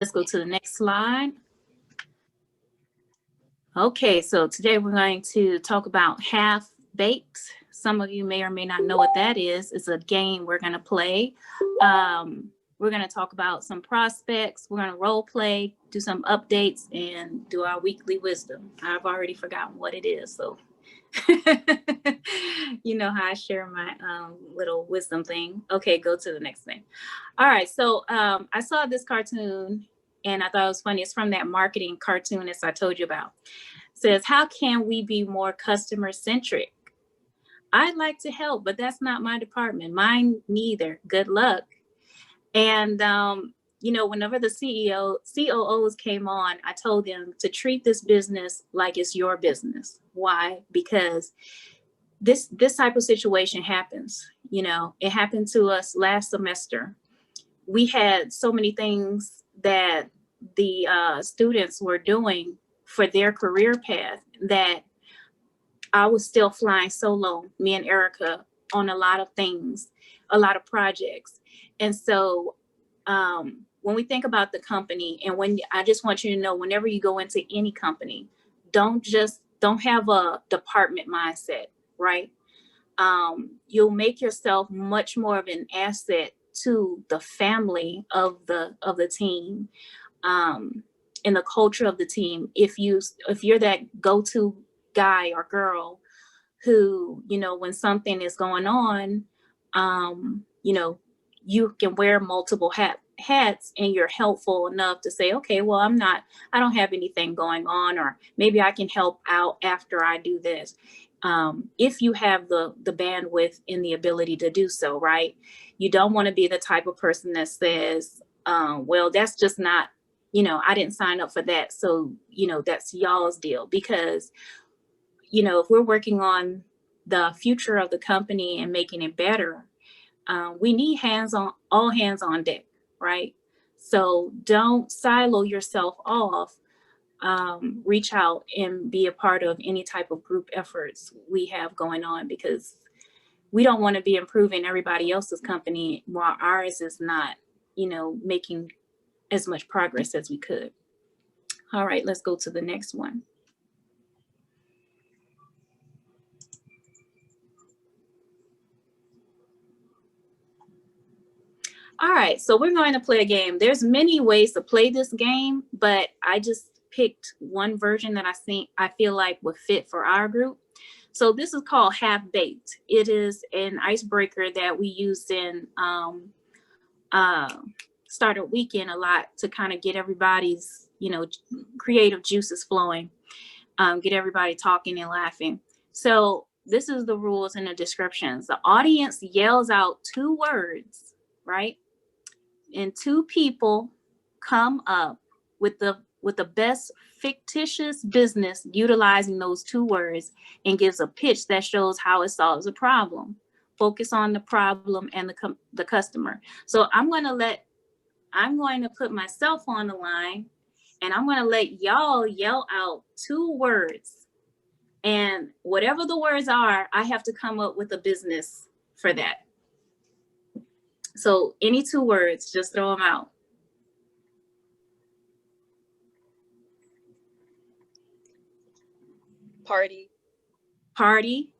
Let's go to the next slide. Okay, so today we're going to talk about half baked. Some of you may or may not know what that is. It's a game we're going to play. We're going to talk about some prospects. We're going to role play, do some updates, and do our weekly wisdom. I've already forgotten what it is, so you know how I share my little wisdom thing. Okay, go to the next thing. All right, so I saw this cartoon and I thought it was funny. It's from that marketing cartoonist I told you about. It says, how can we be more customer centric? I'd like to help, but that's not my department. Mine neither. Good luck. And whenever the COOs came on, I told them to treat this business like it's your business. Why? Because this type of situation happens. It happened to us last semester. We had so many things that the students were doing for their career path that I was still flying solo, me and Erica, on a lot of things, a lot of projects. And so when we think about the company, and when I just want you to know, whenever you go into any company, don't have a department mindset, right? You'll make yourself much more of an asset to the family of the team, and the culture of the team. If you're that go-to guy or girl who, when something is going on, you can wear multiple hats, and you're helpful enough to say, okay, well, I don't have anything going on, or maybe I can help out after I do this. If you have the bandwidth and the ability to do so, right? You don't want to be the type of person that says, well, that's just not, I didn't sign up for that, so that's y'all's deal. Because if we're working on the future of the company and making it better, we need all hands on deck, right? So don't silo yourself off. Reach out and be a part of any type of group efforts we have going on, because we don't want to be improving everybody else's company while ours is not, making as much progress as we could. All right, let's go to the next one. All right, so we're going to play a game. There's many ways to play this game, but I just picked one version that I feel like would fit for our group. So this is called Half Baked. It is an icebreaker that we used in uh, Startup Weekend a lot to kind of get everybody's, creative juices flowing, get everybody talking and laughing. So this is the rules and the descriptions. The audience yells out two words, right? And two people come up with the best fictitious business utilizing those two words, and gives a pitch that shows how it solves a problem. Focus on the problem and the customer. So I'm going to put myself on the line, and I'm going to let y'all yell out two words. And whatever the words are, I have to come up with a business for that. So any two words, just throw them out. Party. Party.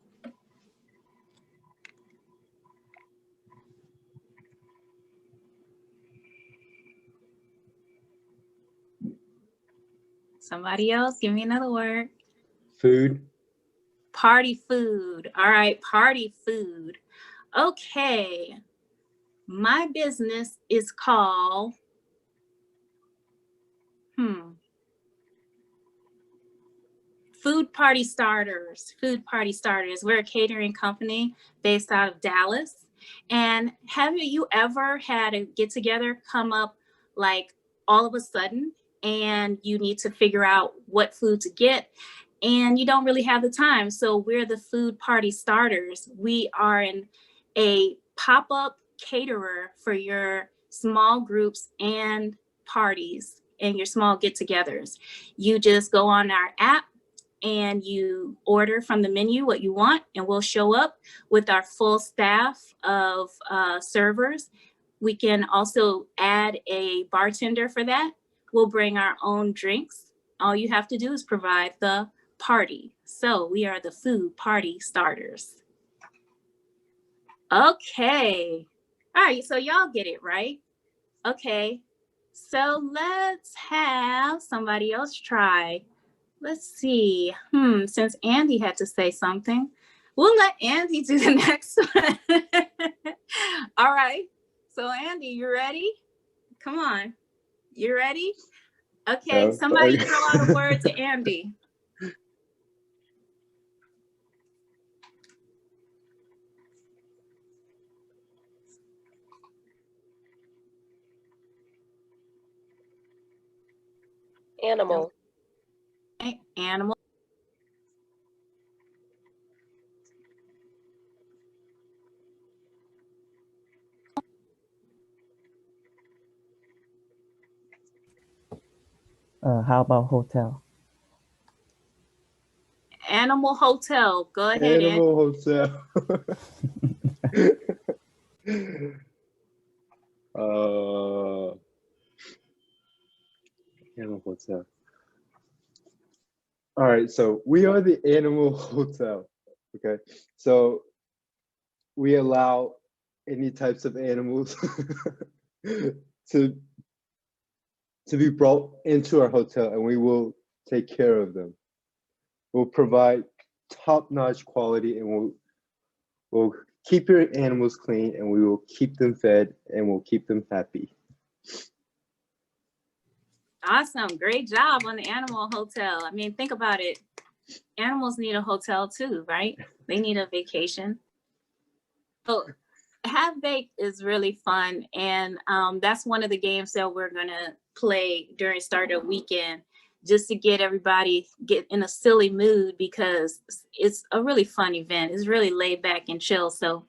Somebody else, give me another word. Food. Party food. All right, party food. Okay. My business is called, Food Party Starters. Food Party Starters. We're a catering company based out of Dallas. And have you ever had a get together come up like all of a sudden, and you need to figure out what food to get, and you don't really have the time? So we're the Food Party Starters. We are a pop-up caterer for your small groups and parties and your small get-togethers. You just go on our app and you order from the menu what you want, and we'll show up with our full staff of servers. We can also add a bartender for that. We'll bring our own drinks. All you have to do is provide the party. So we are the food party starters. Okay. All right, so y'all get it, right? Okay. So let's have somebody else try. Let's see. Since Andy had to say something, we'll let Andy do the next one. All right. So Andy, you ready? Come on. You ready? Okay, somebody throw out a word to Andy. Animal. Okay, animal. How about hotel? Animal hotel. Go ahead, Animal Andy. hotel. Animal hotel. All right, so we are the animal hotel. Okay, so we allow any types of animals to be brought into our hotel, and we will take care of them. We'll provide top-notch quality, and we'll keep your animals clean, and we will keep them fed, and we'll keep them happy. Awesome. Great job on the animal hotel. I mean, think about it. Animals need a hotel too, right? They need a vacation. So Have Baked is really fun. And that's one of the games that we're going to play during Startup Weekend, just to get everybody get in a silly mood, because it's a really fun event. It's really laid back and chill. So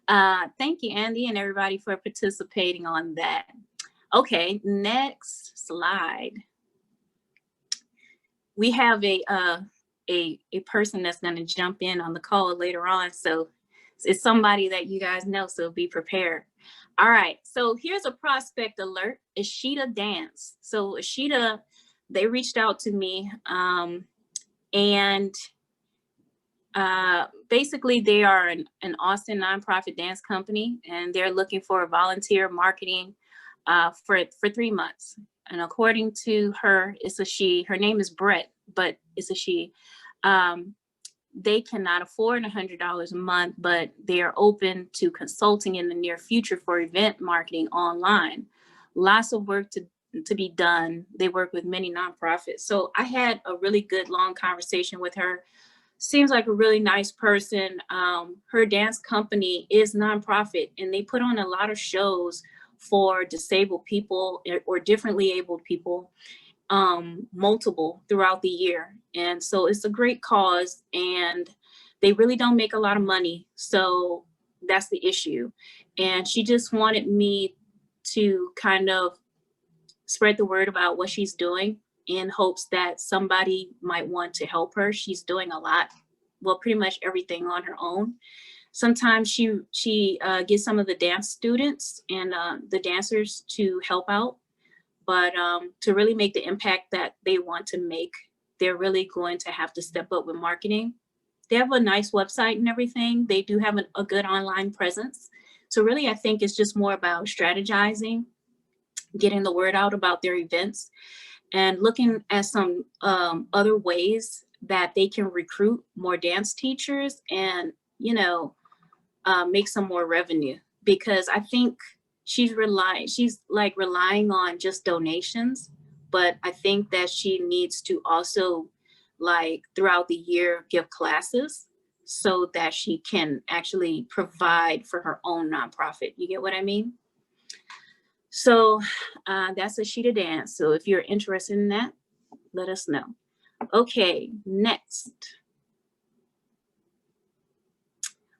thank you, Andy, and everybody for participating on that. Okay, next slide. We have a person that's going to jump in on the call later on. So it's somebody that you guys know, so be prepared. All right, so here's a prospect alert, Ashita Dance. So Ashita, they reached out to me, and basically they are an Austin nonprofit dance company, and they're looking for a volunteer marketing for 3 months. And according to her, it's a she. Her name is Brett, but it's a she. They cannot afford $100 a month, but they are open to consulting in the near future for event marketing online. Lots of work to be done. They work with many nonprofits. So I had a really good long conversation with her. Seems like a really nice person. Her dance company is nonprofit, and they put on a lot of shows for disabled people or differently abled people, multiple throughout the year. And so it's a great cause, and they really don't make a lot of money. So that's the issue. And she just wanted me to kind of spread the word about what she's doing, in hopes that somebody might want to help her. She's doing a lot, well, pretty much everything on her own. Sometimes she gets some of the dance students and the dancers to help out, but to really make the impact that they want to make, they're really going to have to step up with marketing. They have a nice website and everything. They do have a good online presence. So really, I think it's just more about strategizing, getting the word out about their events, and looking at some other ways that they can recruit more dance teachers and, make some more revenue. Because I think she's relying on just donations, but I think that she needs to also, like, throughout the year, give classes so that she can actually provide for her own nonprofit. You get what I mean? So that's Ashita Dance. So if you're interested in that, let us know. Okay, next.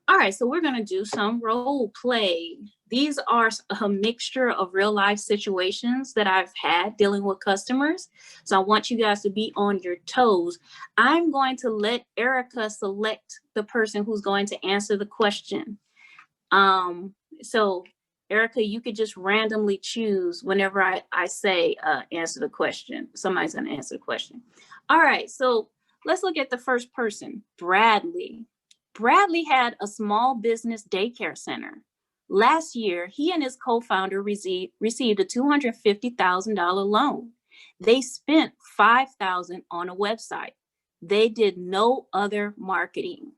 All right, so we're gonna do some role play. These are a mixture of real life situations that I've had dealing with customers. So I want you guys to be on your toes. I'm going to let Erica select the person who's going to answer the question. So Erica, you could just randomly choose whenever I say answer the question. Somebody's going to answer the question. All right, so let's look at the first person, Bradley. Bradley had a small business daycare center. Last year, he and his co-founder received a $250,000 loan. They spent $5,000 on a website. They did no other marketing.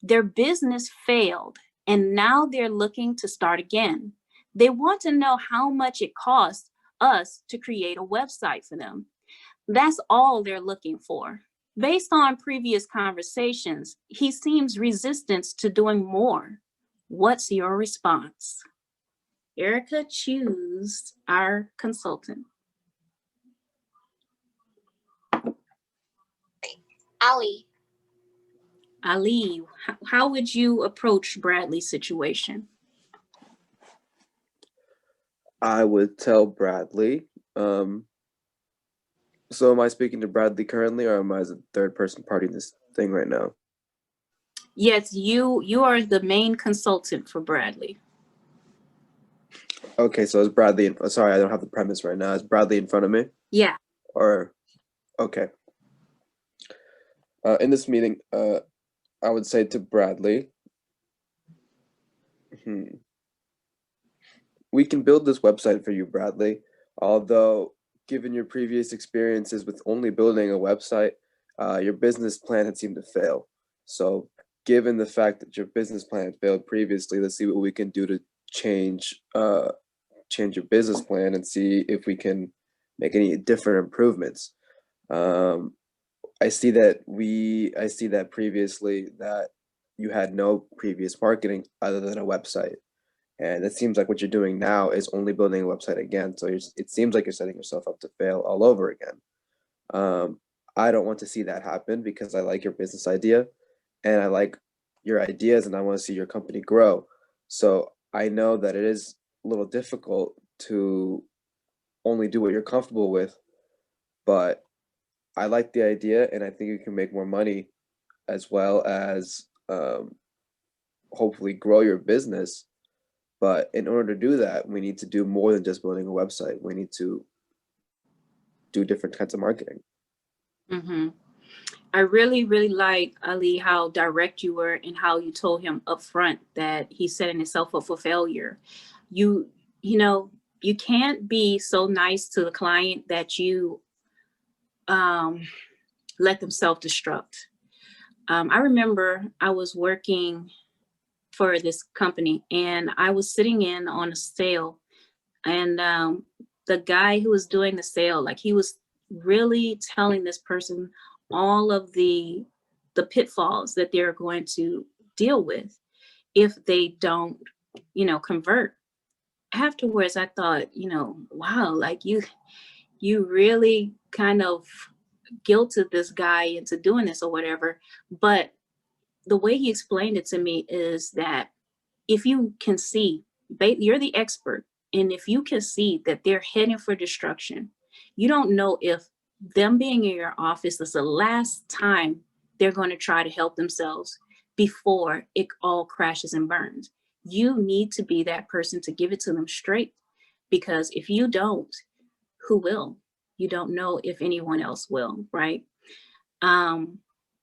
Their business failed, and now they're looking to start again. They want to know how much it costs us to create a website for them. That's all they're looking for. Based on previous conversations, he seems resistant to doing more. What's your response? Erica, choose our consultant. Ali. Ali, how would you approach Bradley's situation? I would tell Bradley. So am I speaking to Bradley currently, or am I as a third person party in this thing right now? Yes, you are the main consultant for Bradley. Okay, so is Bradley, sorry, I don't have the premise right now. Is Bradley in front of me? Yeah. Or, okay. In this meeting, I would say to Bradley, we can build this website for you, Bradley, although given your previous experiences with only building a website, your business plan had seemed to fail. So given the fact that your business plan had failed previously, let's see what we can do to change your business plan and see if we can make any different improvements. I see that previously that you had no previous marketing other than a website. And it seems like what you're doing now is only building a website again. So it seems like you're setting yourself up to fail all over again. I don't want to see that happen because I like your business idea and I like your ideas and I want to see your company grow. So I know that it is a little difficult to only do what you're comfortable with, but I like the idea and I think you can make more money as well as hopefully grow your business. But in order to do that, we need to do more than just building a website. We need to do different kinds of marketing. Mm-hmm. I really, really like, Ali, how direct you were and how you told him up front that he's setting himself up for failure. You know, you can't be so nice to the client that you let them self-destruct. I remember I was working for this company and I was sitting in on a sale and the guy who was doing the sale, like he was really telling this person all of the pitfalls that they're going to deal with if they don't, convert. Afterwards, I thought, wow, like you really kind of guilted this guy into doing this or whatever. But the way he explained it to me is that if you can see, you're the expert, and if you can see that they're heading for destruction, you don't know if them being in your office is the last time they're going to try to help themselves before it all crashes and burns. You need to be that person to give it to them straight, because if you don't, who will? You don't know if anyone else will, right?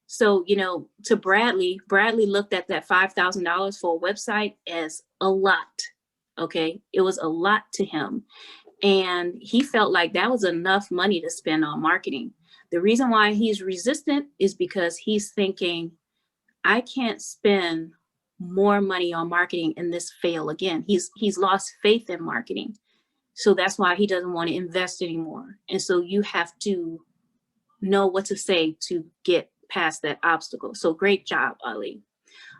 So, to Bradley looked at that $5,000 for a website as a lot. Okay. It was a lot to him. And he felt like that was enough money to spend on marketing. The reason why he's resistant is because he's thinking, I can't spend more money on marketing and this fail again. He's lost faith in marketing. So that's why he doesn't want to invest anymore. And so you have to know what to say to get past that obstacle. So great job, Ali.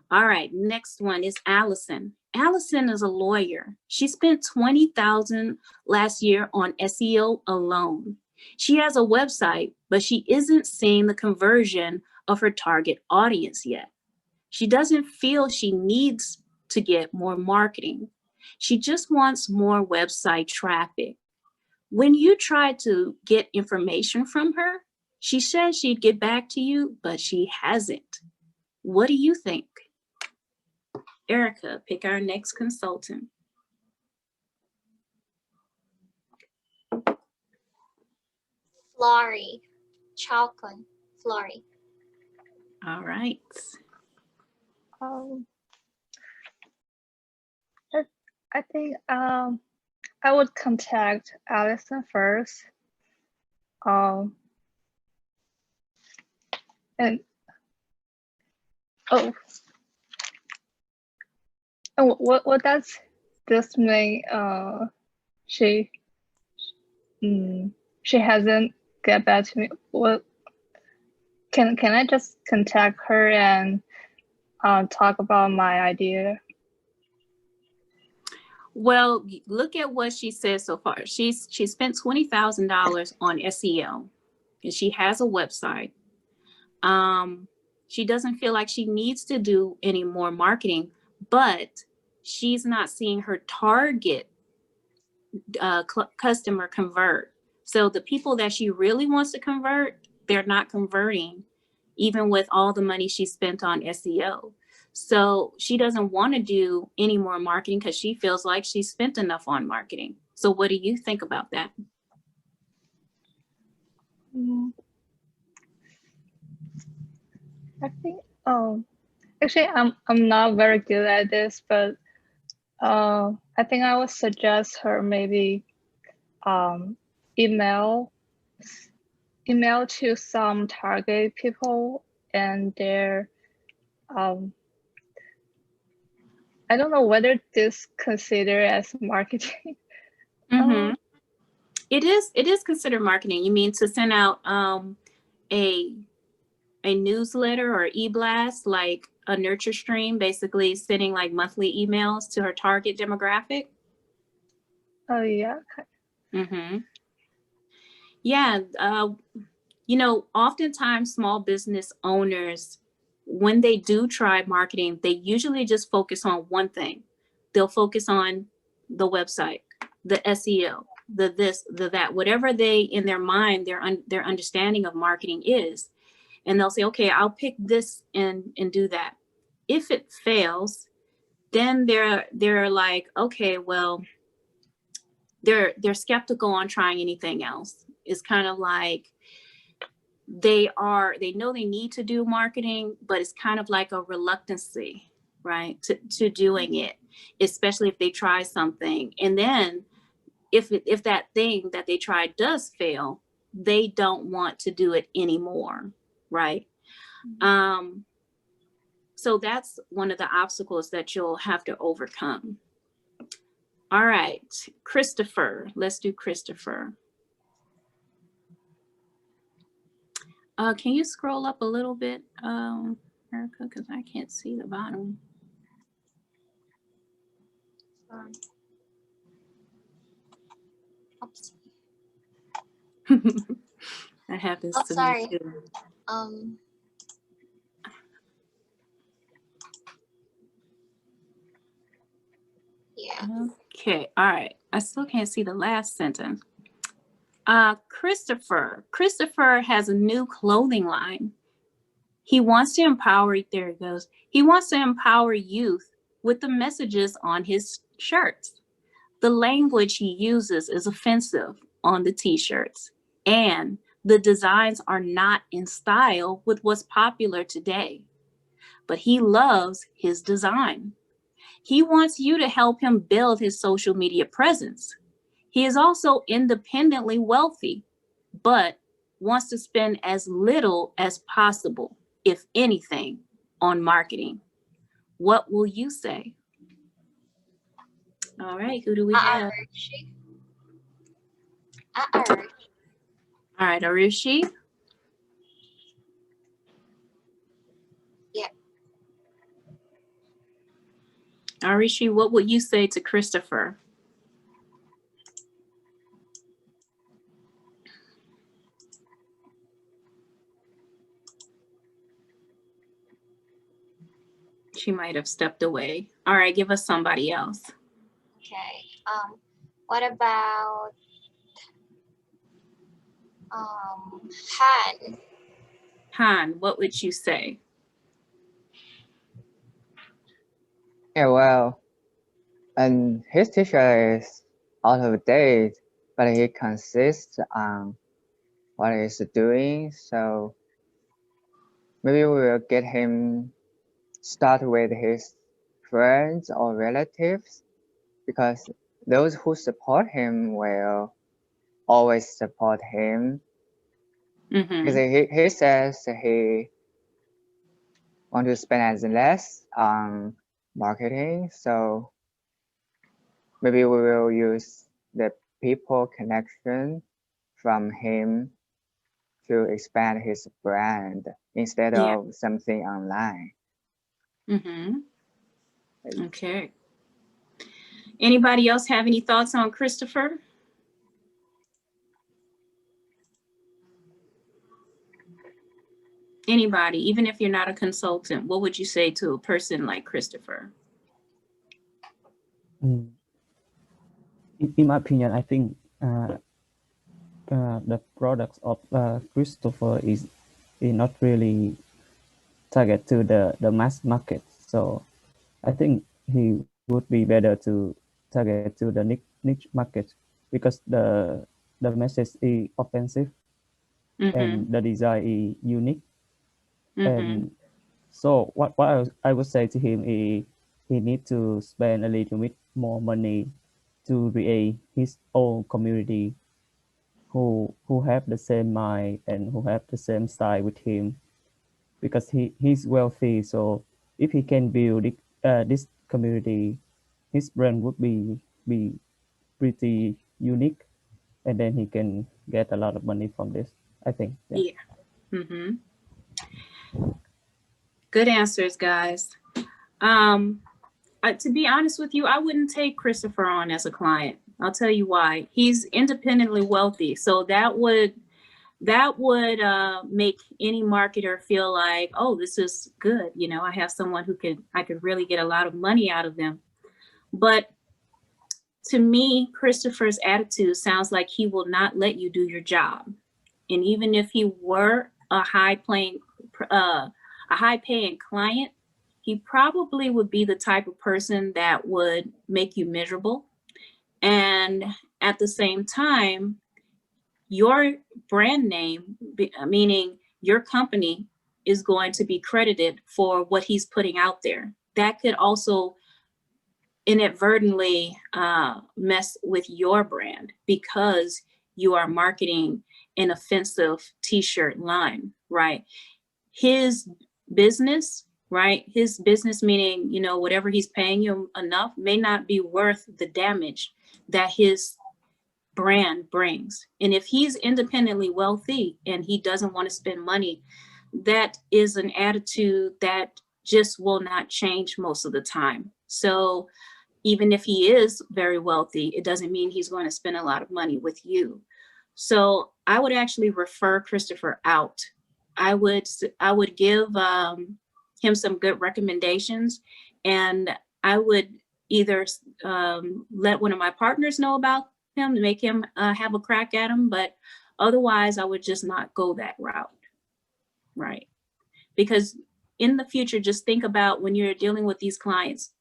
All right, next one is Allison. Allison is a lawyer. She spent $20,000 last year on SEO alone. She has a website, but she isn't seeing the conversion of her target audience yet. She doesn't feel she needs to get more marketing. She just wants more website traffic. When you try to get information from her, she said she'd get back to you, but she hasn't. What do you think? Erica, pick our next consultant. Florrie. Chalcon. Florrie. All right. Um, I think I would contact Allison first. And oh, and what does this mean? She she hasn't get back to me. What can I just contact her and talk about my idea? Well, look at what she says so far. She spent $20,000 on SEO, and she has a website. She doesn't feel like she needs to do any more marketing, but she's not seeing her target customer convert. So the people that she really wants to convert, they're not converting, even with all the money she spent on SEO. So she doesn't want to do any more marketing because she feels like she spent enough on marketing. So what do you think about that? I think actually I'm not very good at this, but I think I would suggest her maybe email to some target people and their I don't know whether this considered as marketing. Mm-hmm. It is considered marketing. You mean to send out a newsletter or e-blast, like a nurture stream, basically sending like monthly emails to her target demographic? Oh yeah. Mm-hmm. Yeah. You know, oftentimes small business owners, when they do try marketing, they usually just focus on one thing. They'll focus on the website, the SEO, the this, the that, whatever they in their mind, their understanding of marketing is. And they'll say, okay, I'll pick this and do that. If it fails, then they're like, okay, well, they're skeptical on trying anything else. It's kind of like they know they need to do marketing, but it's kind of like a reluctancy, right, to doing it, especially if they try something. And then if that thing that they tried does fail, they don't want to do it anymore, right? So that's one of the obstacles that you'll have to overcome. All right, Christopher, let's do Christopher. Can you scroll up a little bit, Erica, because I can't see the bottom. Oops. That happens to sorry. me too. Yeah. Okay, all right. I still can't see the last sentence. Christopher has a new clothing line. He wants to empower, there it goes. He wants to empower youth with the messages on his shirts. The language he uses is offensive on the t-shirts, and the designs are not in style with what's popular today. But he loves his design. He wants you to help him build his social media presence. He is also independently wealthy, but wants to spend as little as possible, if anything, on marketing. What will you say? All right, who do we have? All right, Arushi. Yeah. Arushi, what would you say to Christopher? She might have stepped away. All right, give us somebody else. Okay. What about Han? Han, what would you say? Yeah, well, and his t-shirt is out of date, but he consists on what he's doing. So maybe we will get him start with his friends or relatives, because those who support him will always support him. Because Mm-hmm. he says he want to spend as less on marketing. So maybe we will use the people connection from him to expand his brand instead Yeah. of something online. Mm-hmm. Okay. Anybody else have any thoughts on Christopher? Anybody, even if you're not a consultant, what would you say to a person like Christopher? In my opinion, I think the products of Christopher is not really target to the mass market. So I think he would be better to target to the niche market, because the message is offensive Mm-hmm. and the design is unique. Mm-hmm. And so what I would say to him is he need to spend a little bit more money to create his own community who have the same mind and who have the same style with him, because he's wealthy. So if he can build this community, his brand would be pretty unique, and then he can get a lot of money from this, I think. Yeah. Mm-hmm. Good answers, guys. To be honest with you, I wouldn't take Christopher on as a client. I'll tell you why. He's independently wealthy, so that would make any marketer feel like, oh, this is good. You know, I have someone I could really get a lot of money out of them. But to me, Christopher's attitude sounds like he will not let you do your job. And even if he were a high paying client, he probably would be the type of person that would make you miserable. And at the same time, your brand name, meaning your company, is going to be credited for what he's putting out there. That could also inadvertently mess with your brand, because you are marketing an offensive t-shirt line, right? His business, right? His business, meaning, you know, whatever he's paying you enough, may not be worth the damage that his brand brings. And if he's independently wealthy and he doesn't want to spend money, that is an attitude that just will not change most of the time. So even if he is very wealthy, it doesn't mean he's going to spend a lot of money with you. So I would actually refer Christopher out. I would give him some good recommendations, and I would either let one of my partners know about him to make him have a crack at him, but otherwise I would just not go that route, right? Because in the future, just think about when you're dealing with these clients,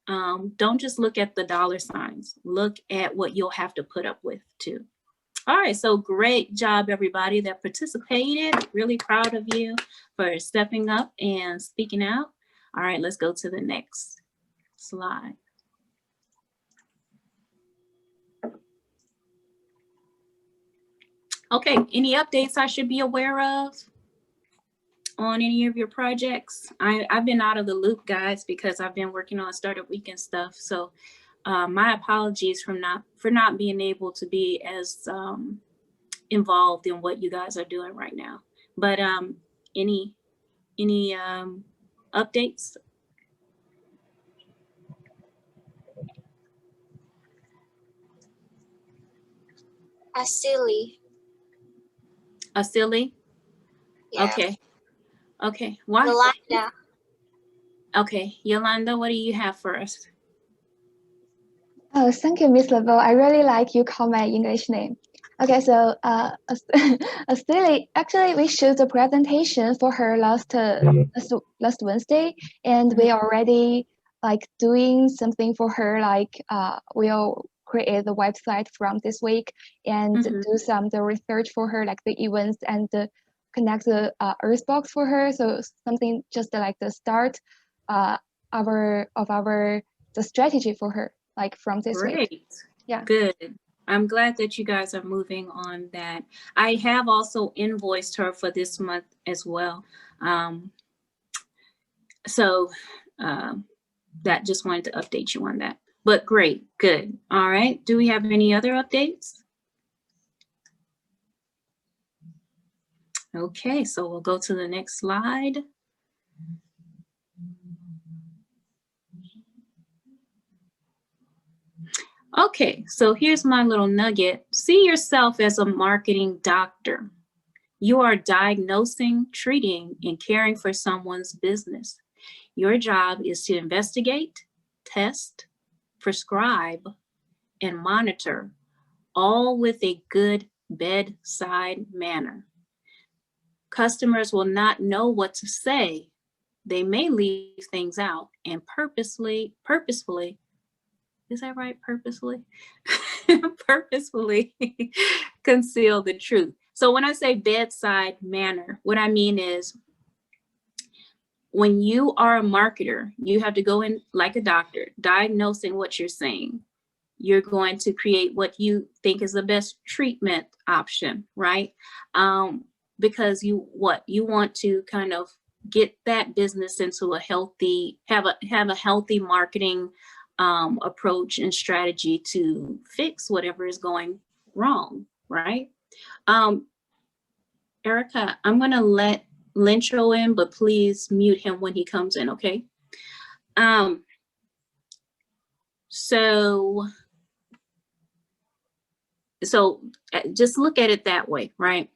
don't just look at the dollar signs, look at what you'll have to put up with too. All right, so great job, everybody that participated. Really proud of you for stepping up and speaking out. All right, let's go to the next slide. Okay, any updates I should be aware of on any of your projects? I've been out of the loop, guys, because I've been working on startup weekend stuff. So my apologies for not being able to be as involved in what you guys are doing right now. But any updates? Silly. Silly? Yeah. Okay. Why? Yolanda. Okay, Yolanda, what do you have for us? Oh, thank you, Miss LeBeau. I really like you call my English name. Okay, so Silly, actually, we showed the presentation for her last Wednesday, and we already like doing something for her. Like we are create the website from this week and do some the research for her, like the events and connect the Earthbox for her. So something just like the start the strategy for her, like from this week. Great. Yeah. Good. I'm glad that you guys are moving on that. I have also invoiced her for this month as well. That just wanted to update you on that. But great, good. All right. Do we have any other updates? Okay, so we'll go to the next slide. Okay, so here's my little nugget. See yourself as a marketing doctor. You are diagnosing, treating, and caring for someone's business. Your job is to investigate, test, prescribe, and monitor, all with a good bedside manner. Customers will not know what to say. They may leave things out and purposefully, is that right? Purposefully? Purposefully conceal the truth. So when I say bedside manner, what I mean is when you are a marketer, you have to go in like a doctor, diagnosing what you're saying. You're going to create what you think is the best treatment option, right? Because you want to kind of get that business into a healthy, have a healthy marketing approach and strategy to fix whatever is going wrong, right? Erica, I'm gonna let Lencho in, but please mute him when he comes in, okay? So just look at it that way, right?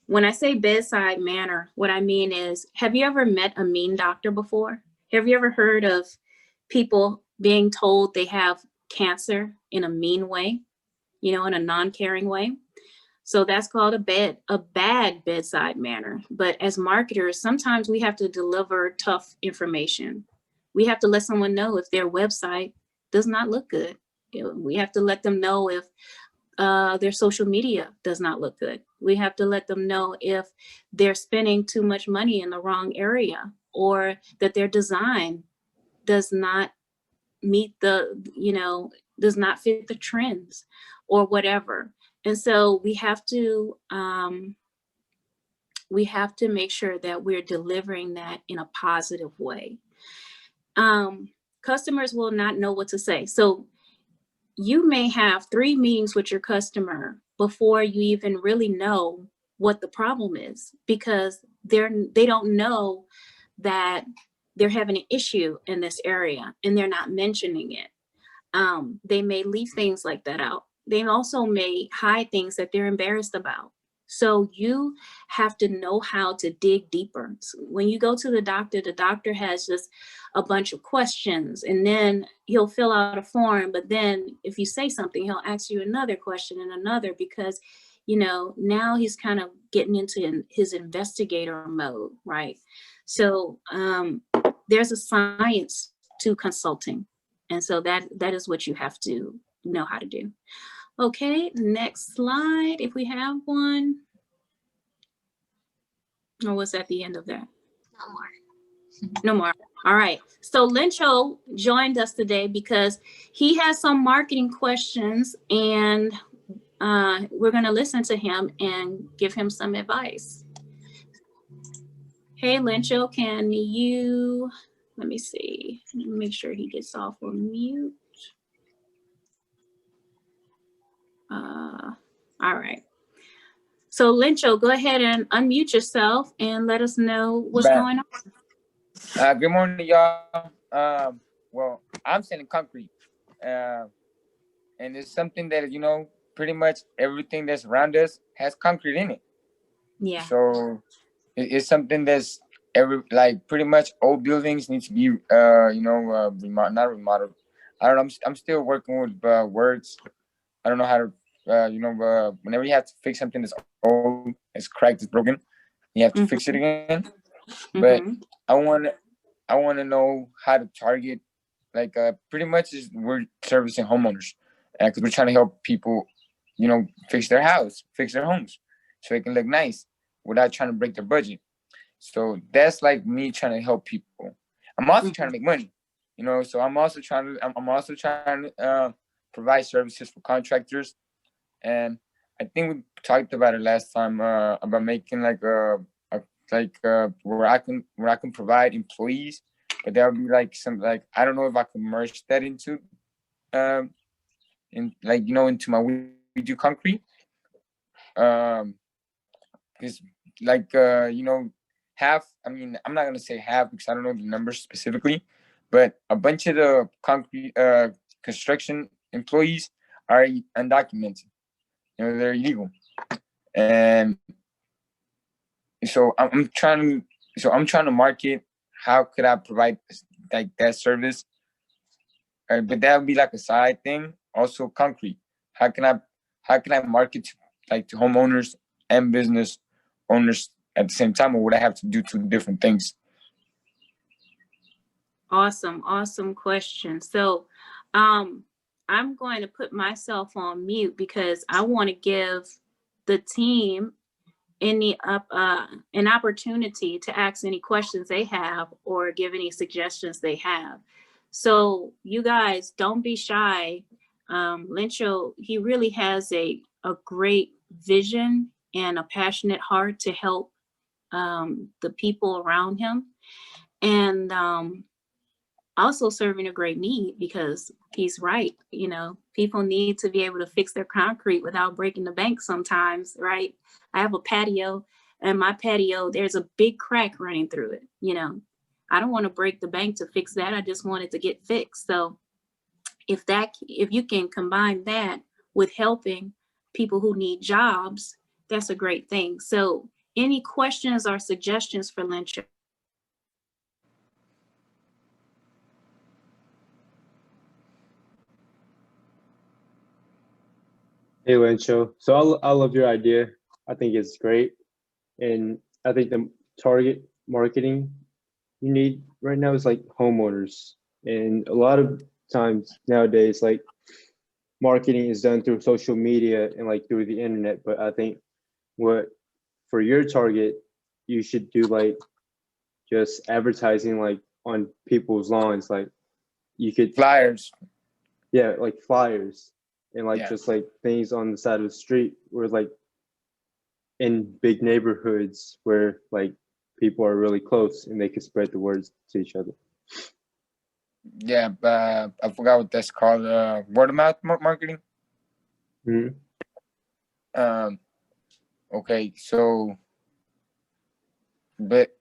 When I say bedside manner, what I mean is, have you ever met a mean doctor before? Have you ever heard of people being told they have cancer in a mean way, in a non-caring way? So that's called a bad bedside manner. But as marketers, sometimes we have to deliver tough information. We have to let someone know if their website does not look good. We have to let them know if their social media does not look good. We have to let them know if they're spending too much money in the wrong area, or that their design does not meet does not fit the trends or whatever. And so we have to make sure that we're delivering that in a positive way. Customers will not know what to say. So you may have 3 meetings with your customer before you even really know what the problem is, because they don't know that they're having an issue in this area and they're not mentioning it. They may leave things like that out. They also may hide things that they're embarrassed about. So you have to know how to dig deeper. So when you go to the doctor has just a bunch of questions, and then he'll fill out a form, but then if you say something, he'll ask you another question and another, because now he's kind of getting into his investigator mode, right? So there's a science to consulting. And so that is what you have to know how to do. Okay, next slide, if we have one. Or was that the end of that? No more. No more. All right. So Lencho joined us today because he has some marketing questions, and we're going to listen to him and give him some advice. Hey, Lencho, can you, let me see, make sure he gets off on mute. All right. So Lencho, go ahead and unmute yourself and let us know what's going on. Good morning, y'all. Well, I'm selling concrete, and it's something that pretty much everything that's around us has concrete in it. Yeah. So it's something that's pretty much old buildings need to be not remodeled. I don't know. I'm still working with words. I don't know how to. Whenever you have to fix something that's old, it's cracked, it's broken, you have to fix it again. But I want to know how to target, pretty much we're servicing homeowners, because we're trying to help people, you know, fix their house, fix their homes, so it can look nice without trying to break their budget. So that's like me trying to help people. I'm also trying to make money, you know. So I'm also trying to provide services for contractors, and I think we talked about it last time about making like where I can provide employees, but there would be like some like I don't know if I can merge that into in like, you know, into my We Do Concrete, because like you know, half, I mean, I'm not gonna say half because I don't know the numbers specifically, but a bunch of the concrete construction employees are undocumented. You know, they're illegal, and so I'm trying to market how could I provide like that service, but that would be like a side thing. Also, concrete. How can I market to, like, to homeowners and business owners at the same time, or would I have to do two different things? Awesome question. So I'm going to put myself on mute because I want to give the team an opportunity to ask any questions they have or give any suggestions they have. So you guys, don't be shy. Lencho, he really has a great vision and a passionate heart to help the people around him, and also serving a great need, because he's right. You know, people need to be able to fix their concrete without breaking the bank sometimes, right? I have a patio, and my patio, there's a big crack running through it. You know, I don't want to break the bank to fix that. I just want it to get fixed. So if you can combine that with helping people who need jobs, that's a great thing. So any questions or suggestions for Lencho? Hey, Lencho. So I love your idea. I think it's great. And I think the target marketing you need right now is like homeowners. And a lot of times nowadays, like marketing is done through social media and like through the internet. But I think for your target, you should do like just advertising like on people's lawns. Like you could Flyers. Yeah, like flyers and like Yeah. just like things on the side of the street where like in big neighborhoods where like people are really close and they can spread the words to each other. Yeah, but I forgot what that's called. Word of mouth marketing. Mhm. Okay, so, but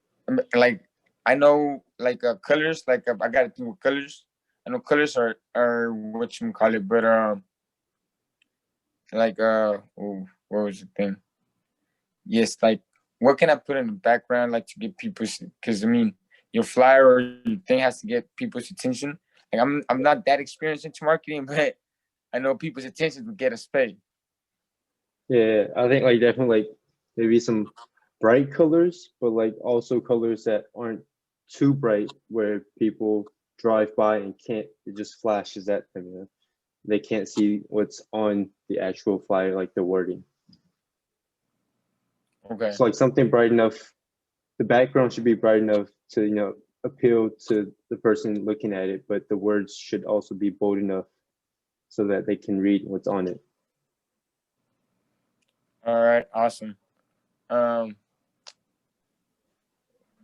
like I know like colors. Like I got to do with colors. I know colors are what you call it, but like what was the thing? Yes, like what can I put in the background, like to get people's? Because I mean, your flyer or your thing has to get people's attention. Like I'm not that experienced into marketing, but I know people's attention will get us paid. Yeah, I think like definitely like maybe some bright colors, but like also colors that aren't too bright where people drive by and it just flashes at them, you know? They can't see what's on the actual flyer, like the wording. Okay. So like something bright enough, the background should be bright enough to, you know, appeal to the person looking at it, but the words should also be bold enough so that they can read what's on it. All right. Awesome.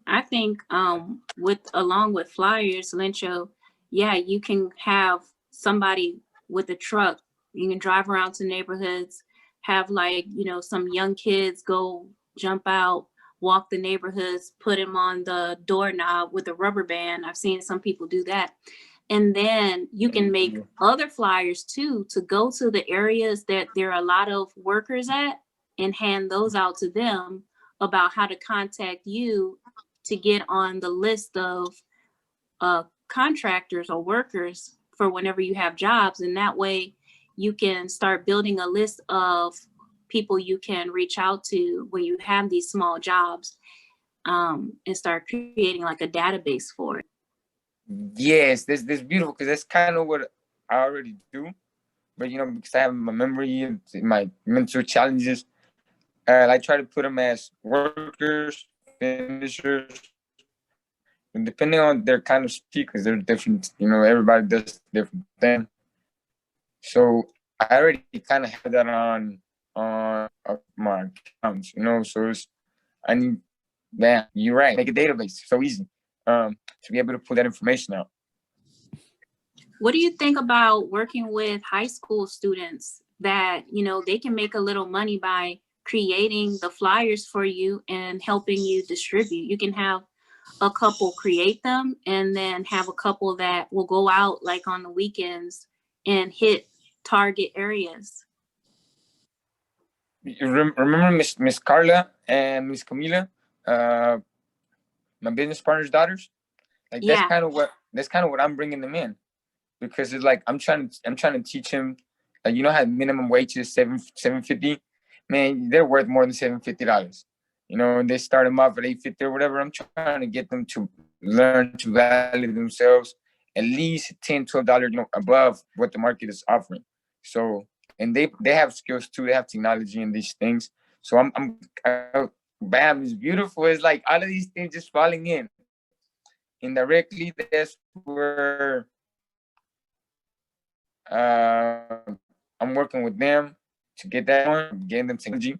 I think along with flyers, Lencho, yeah, you can have somebody with a truck. You can drive around to neighborhoods, have like, you know, some young kids go jump out, walk the neighborhoods, put them on the doorknob with a rubber band. I've seen some people do that. And then you can make other flyers too, to go to the areas that there are a lot of workers at and hand those out to them about how to contact you to get on the list of contractors or workers for whenever you have jobs. And that way you can start building a list of people you can reach out to when you have these small jobs, and start creating like a database for it. Yes, this beautiful, because that's kind of what I already do. but because I have my memory and my mental challenges, I try to put them as workers, finishers, and depending on their kind of speed, because they're different. Everybody does different thing. So I already kind of have that on my accounts. So I need. Man, you're right. Make a database. So easy. To be able to pull that information out. What do you think about working with high school students that, they can make a little money by creating the flyers for you and helping you distribute? You can have a couple create them and then have a couple that will go out like on the weekends and hit target areas. Remember Miss Carla and Miss Camila, my business partner's daughters? Like Yeah. that's kind of what I'm bringing them in, because it's like I'm trying to teach him, like, how minimum wage is $7.50. Man, they're worth more than $750. They start them off at $8.50 or whatever. I'm trying to get them to learn to value themselves at least $10, $12, above what the market is offering. So, and they have skills too. They have technology and these things. So I'm bam, it's beautiful. It's like all of these things just falling in. Indirectly, that's where I'm working with them to get that one, getting them technology.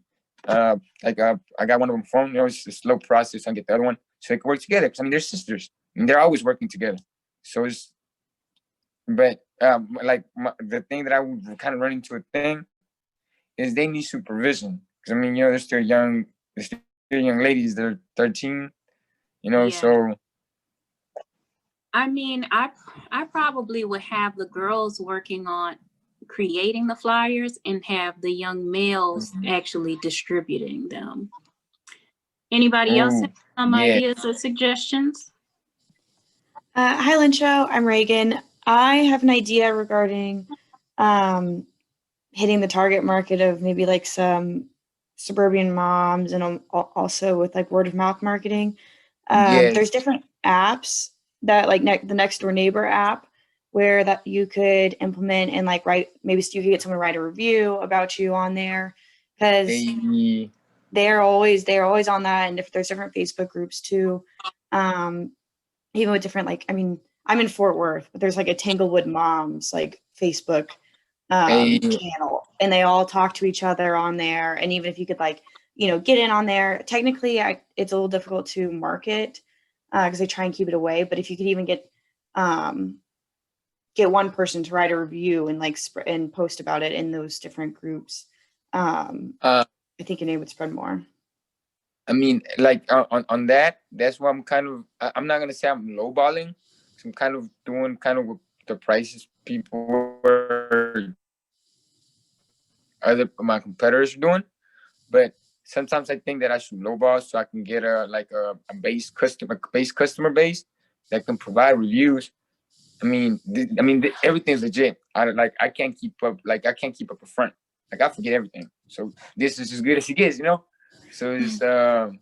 I got one of them phone. It's a slow process. I get the other one so they can work together. Because they're sisters and they're always working together. So the thing that I would kind of run into a thing is they need supervision. Because they're still young. They're still young ladies. They're 13. Yeah. So. I probably would have the girls working on creating the flyers and have the young males actually distributing them. Anybody else have some ideas or suggestions? Hi, Lincho. I'm Reagan. I have an idea regarding hitting the target market of maybe like some suburban moms and also with like word of mouth marketing. There's different apps that like the Nextdoor Neighbor app where that you could implement and like maybe you could get someone to write a review about you on there, because they're always on that. And if there's different Facebook groups too, even with different, like, I'm in Fort Worth, but there's like a Tanglewood Moms like Facebook channel, and they all talk to each other on there. And even if you could like, get in on there, technically it's a little difficult to market because they try and keep it away. But if you could even get one person to write a review and like and post about it in those different groups, I think it would spread more. Like on that's why I'm not gonna say I'm lowballing. I'm kind of doing what the prices my competitors are doing, but sometimes I think that I should lowball so I can get a base customer base that can provide reviews. Everything's legit. I can't keep up. I can't keep up a front. I forget everything. So this is as good as it gets, So it's so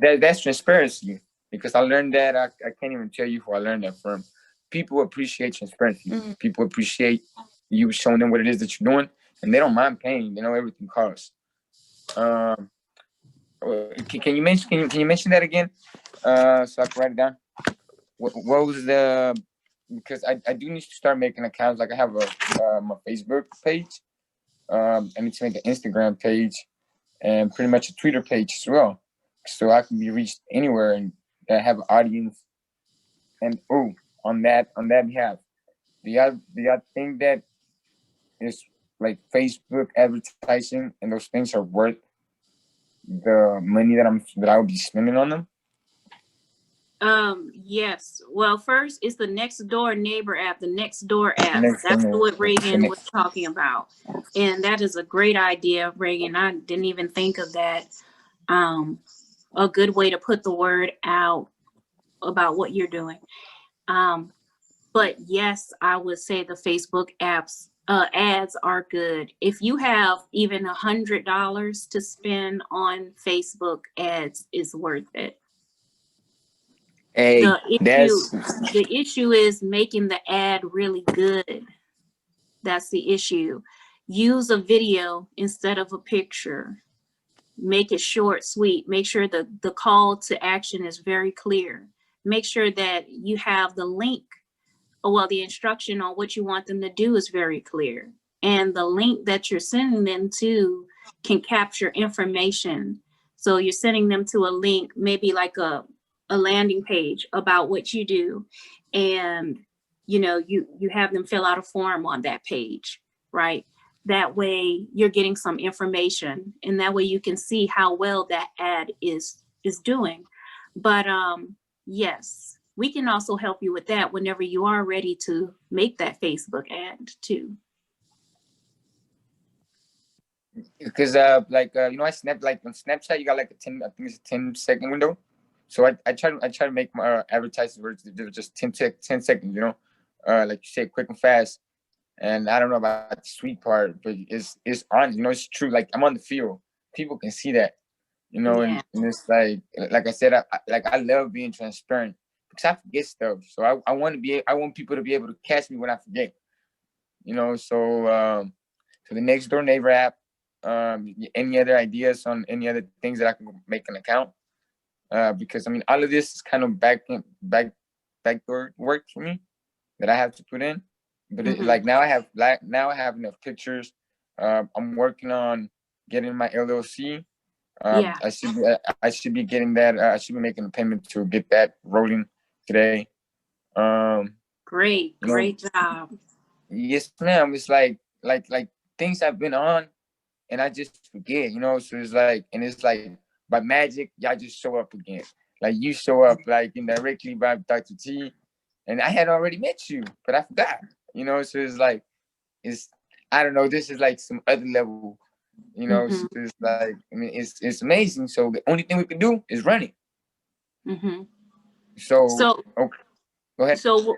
that's transparency, because I learned that I can't even tell you who I learned that from. People appreciate transparency. People appreciate you showing them what it is that you're doing, and they don't mind paying. They know everything costs. Can you mention that again? So I can write it down. What was the? Because I do need to start making accounts. Like I have my Facebook page. I need to make an Instagram page and pretty much a Twitter page as well, so I can be reached anywhere and have an audience. And on that behalf, the other thing that is like Facebook advertising and those things are worth the money that I would be spending on them. Yes. Well, first is the Nextdoor Neighbor app, the Nextdoor app. That's what Reagan was talking about. And that is a great idea, Reagan. I didn't even think of that. A good way to put the word out about what you're doing. But yes, I would say the Facebook apps ads are good. If you have even $100 to spend on Facebook ads, is worth it. Hey, the issue is making the ad really good. That's the issue. Use a video instead of a picture. Make it short, sweet. Make sure that the call to action is very clear. Make sure that you have the link, or well, the instruction on what you want them to do is very clear. And the link that you're sending them to can capture information. So you're sending them to a link, maybe like a landing page about what you do. And you have them fill out a form on that page, right? That way you're getting some information, and that way you can see how well that ad is doing. But yes, we can also help you with that whenever you are ready to make that Facebook ad too. Because I snap, like on Snapchat you got like I think it's a 10-second window. So I try to make my advertisements just 10 seconds, like you say, quick and fast. And I don't know about the sweet part, but it's honest, it's true. Like I'm on the field, people can see that, Yeah. and it's like I said, I love being transparent because I forget stuff. So I want people to be able to catch me when I forget, so the Nextdoor Neighbor app, any other ideas on any other things that I can make an account? Because I mean, all of this is kind of backdoor work for me that I have to put in. But now I have enough pictures. I'm working on getting my LLC. Yeah. I should be getting that. I should be making a payment to get that rolling today. Great job. Yes, ma'am. It's like things I've been on, and I just forget. So it's like by magic, y'all just show up again. Like you show up like indirectly by Dr. T, and I had already met you, but I forgot. So it's I don't know. This is like some other level. So it's like it's amazing. So the only thing we can do is run it. Mm-hmm. So okay. Go ahead. So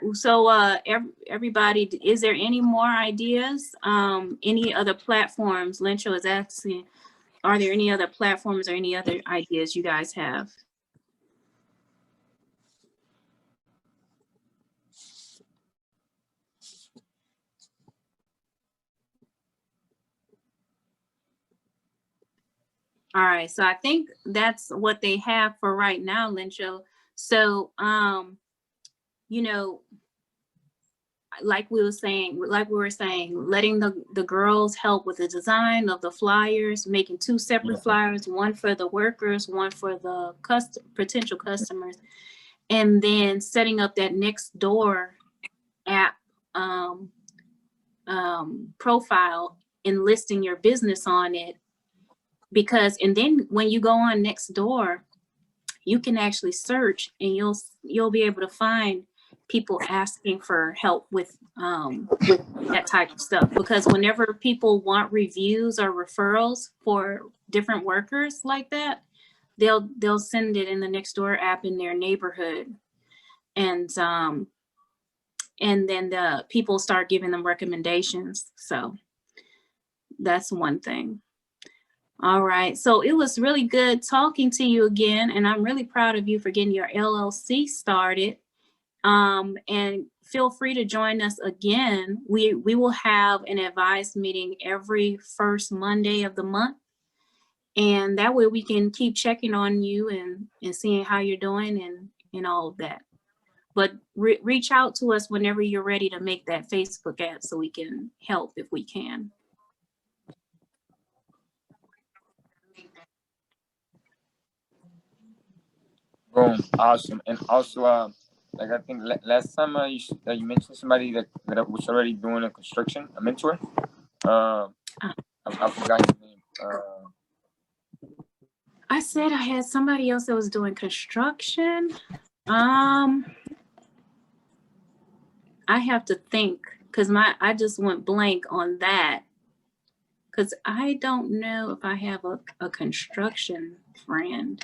everybody, is there any more ideas? Any other platforms? Lencho is asking, are there any other platforms or any other ideas you guys have? All right, so I think that's what they have for right now, Lencho. So, like we were saying, letting the girls help with the design of the flyers, making 2 separate flyers, one for the workers, one for the potential customers, and then setting up that Nextdoor app profile and listing your business on it. And then when you go on Nextdoor, you can actually search, and you'll be able to find people asking for help with that type of stuff. Because whenever people want reviews or referrals for different workers like that, they'll send it in the Nextdoor app in their neighborhood, and then the people start giving them recommendations. So that's one thing. All right, so it was really good talking to you again, and I'm really proud of you for getting your LLC started. And feel free to join us again. We will have an advised meeting every first Monday of the month, and that way we can keep checking on you and seeing how you're doing and all of that. But reach out to us whenever you're ready to make that Facebook ad so we can help if we can. Boom, awesome. And also, I think last time you mentioned somebody that was already doing a construction, a mentor. I forgot his name. I said I had somebody else that was doing construction. I have to think, because I just went blank on that, because I don't know if I have a construction friend.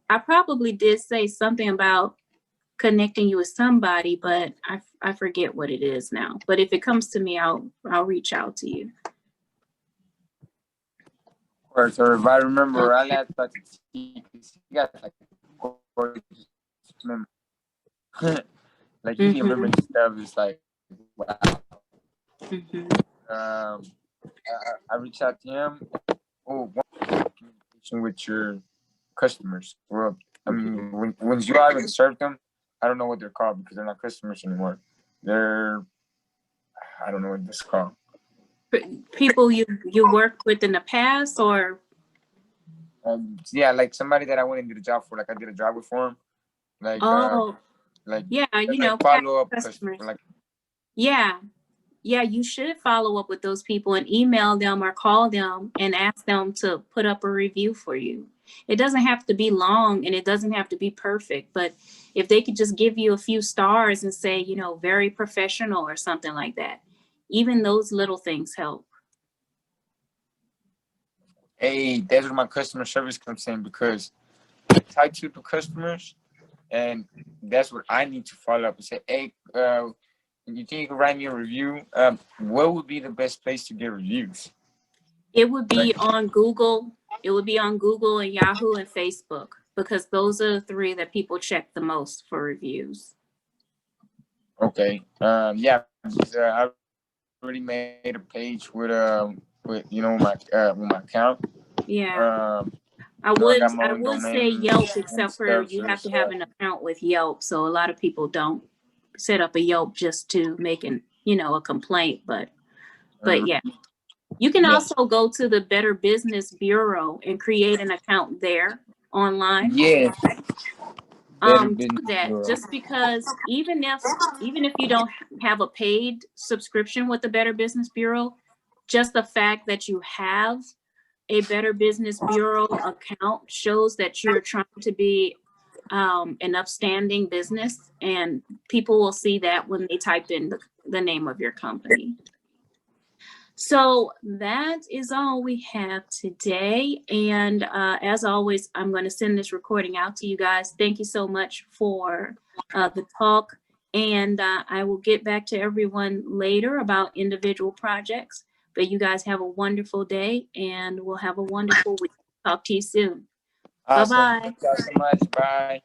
I probably did say something about connecting you with somebody, but I forget what it is now. But if it comes to me, I'll reach out to you. Of course, or if I remember, I'll have to see, because he got like memory. Like you remember stuff is like wow. I reach out to him. Oh, communication with your customers. Well, I mean, when you haven't served them, I don't know what they're called because they're not customers anymore. I don't know what this is called. People you worked with in the past, or Yeah, like somebody that I went and did a job for, like I did a job with for him. Like yeah, you know, follow up customers. like Yeah, you should follow up with those people and email them or call them and ask them to put up a review for you. It doesn't have to be long and it doesn't have to be perfect, but if they could just give you a few stars and say, you know, very professional or something like that, even those little things help. hey, that's where my customer service comes in because I talk to the customers and that's what I need to follow up and say, hey, you think you can write me a review? What would be the best place to get reviews? It would be on Google. It would be on Google and Yahoo and Facebook because those are the three that people check the most for reviews. Okay. Yeah. Because, I already made a page with you know my account. Yeah. I would say Yelp, except for you have to have an account with Yelp. So a lot of people don't set up a Yelp just to make a complaint. But yeah, you can also go to the Better Business Bureau and create an account there online. Yeah. Do that just because even if you don't have a paid subscription with the Better Business Bureau, just the fact that you have a Better Business Bureau account shows that you're trying to be an upstanding business, and people will see that when they type in the name of your company. So that is all we have today. And as always, I'm going to send this recording out to you guys. Thank you so much for the talk. And I will get back to everyone later about individual projects. But you guys have a wonderful day and we'll have a wonderful week. Talk to you soon. Awesome. Bye-bye. Thank you so much. Bye.